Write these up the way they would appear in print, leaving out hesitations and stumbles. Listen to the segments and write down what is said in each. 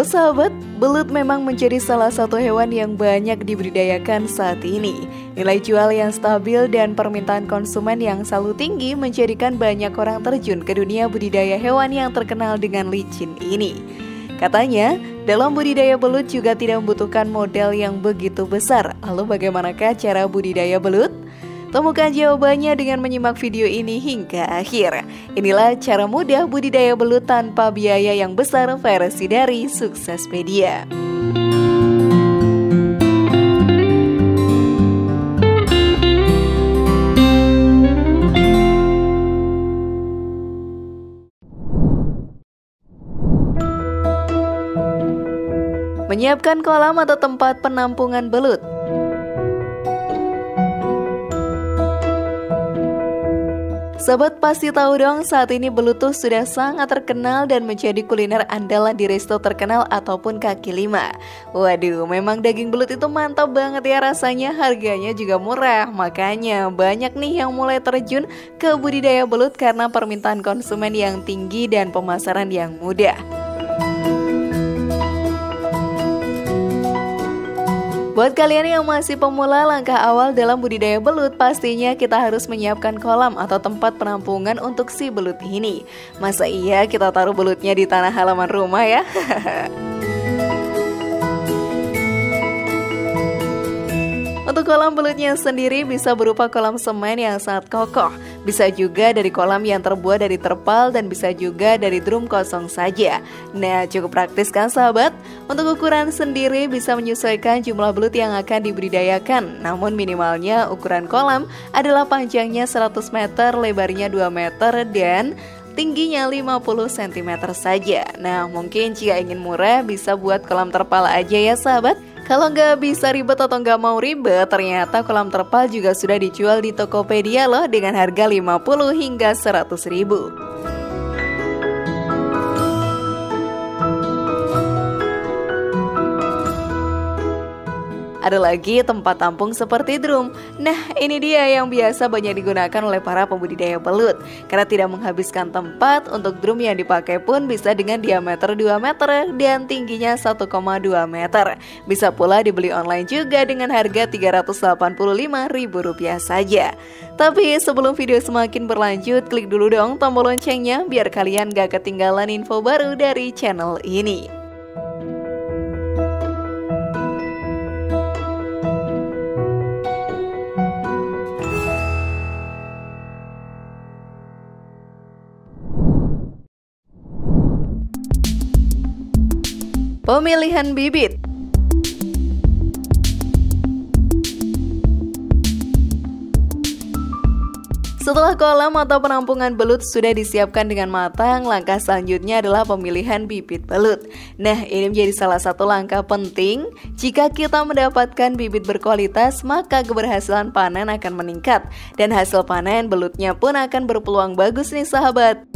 Halo sahabat, belut memang menjadi salah satu hewan yang banyak dibudidayakan saat ini. Nilai jual yang stabil dan permintaan konsumen yang selalu tinggi menjadikan banyak orang terjun ke dunia budidaya hewan yang terkenal dengan licin ini. Katanya, dalam budidaya belut juga tidak membutuhkan modal yang begitu besar. Lalu bagaimanakah cara budidaya belut? Temukan jawabannya dengan menyimak video ini hingga akhir. Inilah cara mudah budidaya belut tanpa biaya yang besar versi dari Suksespedia. Menyiapkan kolam atau tempat penampungan belut. Sobat pasti tahu dong, saat ini belut tuh sudah sangat terkenal dan menjadi kuliner andalan di resto terkenal ataupun kaki lima. Waduh, memang daging belut itu mantap banget ya rasanya, harganya juga murah. Makanya banyak nih yang mulai terjun ke budidaya belut karena permintaan konsumen yang tinggi dan pemasaran yang mudah. Buat kalian yang masih pemula, langkah awal dalam budidaya belut pastinya kita harus menyiapkan kolam atau tempat penampungan untuk si belut ini. Masa iya kita taruh belutnya di tanah halaman rumah ya? Untuk kolam belutnya sendiri bisa berupa kolam semen yang sangat kokoh. Bisa juga dari kolam yang terbuat dari terpal dan bisa juga dari drum kosong saja. Nah, cukup praktis kan sahabat? Untuk ukuran sendiri bisa menyesuaikan jumlah belut yang akan dibudidayakan. Namun minimalnya ukuran kolam adalah panjangnya 100 meter, lebarnya 2 meter dan tingginya 50 cm saja. Nah, mungkin jika ingin murah bisa buat kolam terpal aja ya sahabat. Kalau nggak bisa ribet atau nggak mau ribet, ternyata kolam terpal juga sudah dijual di Tokopedia loh dengan harga 50 hingga 100 ribu. Ada lagi tempat tampung seperti drum. Nah, ini dia yang biasa banyak digunakan oleh para pembudidaya belut. Karena tidak menghabiskan tempat, untuk drum yang dipakai pun bisa dengan diameter 2 meter dan tingginya 1,2 meter. Bisa pula dibeli online juga dengan harga Rp385.000 saja. Tapi sebelum video semakin berlanjut, klik dulu dong tombol loncengnya biar kalian gak ketinggalan info baru dari channel ini. Pemilihan bibit. Setelah kolam atau penampungan belut sudah disiapkan dengan matang, langkah selanjutnya adalah pemilihan bibit belut. Nah, ini menjadi salah satu langkah penting. Jika kita mendapatkan bibit berkualitas, maka keberhasilan panen akan meningkat. Dan hasil panen belutnya pun akan berpeluang bagus nih sahabat.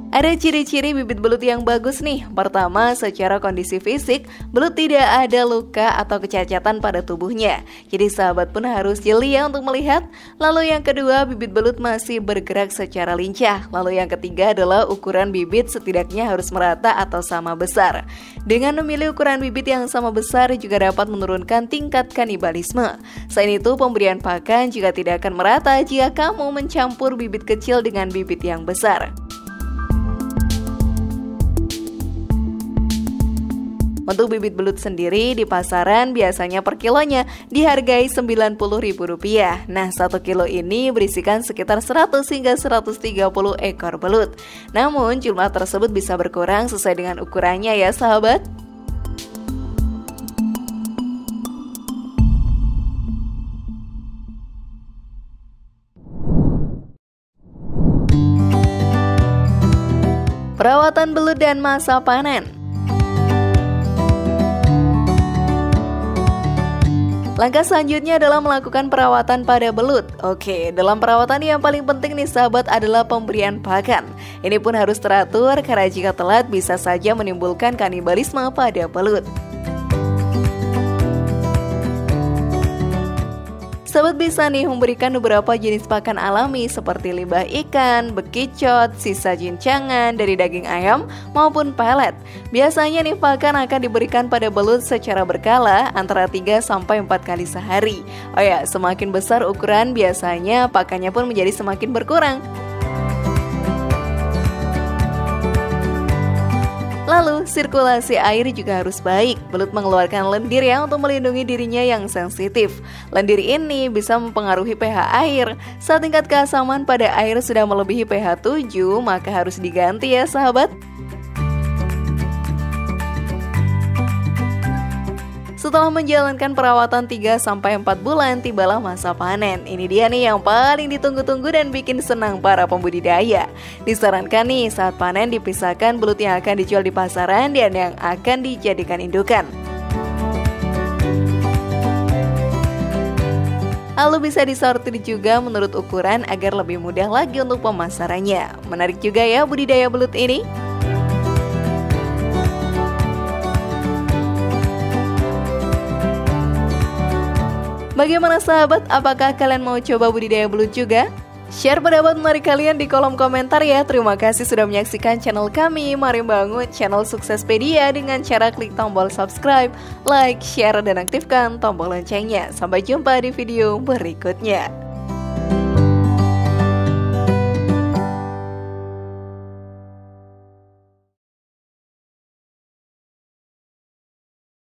Ada ciri-ciri bibit belut yang bagus nih. Pertama, secara kondisi fisik, belut tidak ada luka atau kecacatan pada tubuhnya. Jadi sahabat pun harus jeli ya untuk melihat. Lalu yang kedua, bibit belut masih bergerak secara lincah. Lalu yang ketiga adalah ukuran bibit setidaknya harus merata atau sama besar. Dengan memilih ukuran bibit yang sama besar juga dapat menurunkan tingkat kanibalisme. Selain itu, pemberian pakan juga tidak akan merata jika kamu mencampur bibit kecil dengan bibit yang besar. Untuk bibit belut sendiri di pasaran biasanya per kilonya dihargai Rp90.000. Nah, 1 kilo ini berisikan sekitar 100 hingga 130 ekor belut. Namun jumlah tersebut bisa berkurang sesuai dengan ukurannya ya sahabat. Perawatan belut dan masa panen. Langkah selanjutnya adalah melakukan perawatan pada belut. Oke, dalam perawatan yang paling penting nih sahabat adalah pemberian pakan. Ini pun harus teratur karena jika telat bisa saja menimbulkan kanibalisme pada belut. Sahabat bisa nih memberikan beberapa jenis pakan alami seperti limbah ikan, bekicot, sisa cincangan dari daging ayam maupun pelet. Biasanya nih pakan akan diberikan pada belut secara berkala antara 3-4 kali sehari. Oh ya, semakin besar ukuran biasanya pakannya pun menjadi semakin berkurang. Lalu, sirkulasi air juga harus baik. Belut mengeluarkan lendir ya untuk melindungi dirinya yang sensitif. Lendir ini bisa mempengaruhi pH air. Saat tingkat keasaman pada air sudah melebihi pH 7, maka harus diganti ya sahabat. Setelah menjalankan perawatan 3-4 bulan, tibalah masa panen. Ini dia nih yang paling ditunggu-tunggu dan bikin senang para pembudidaya. Disarankan nih saat panen dipisahkan belut yang akan dijual di pasaran dan yang akan dijadikan indukan. Lalu bisa disortir juga menurut ukuran agar lebih mudah lagi untuk pemasarannya. Menarik juga ya budidaya belut ini. Bagaimana sahabat, apakah kalian mau coba budidaya belut juga? Share pendapat menarik kalian di kolom komentar ya. Terima kasih sudah menyaksikan channel kami. Mari bangun channel Suksespedia dengan cara klik tombol subscribe, like, share, dan aktifkan tombol loncengnya. Sampai jumpa di video berikutnya.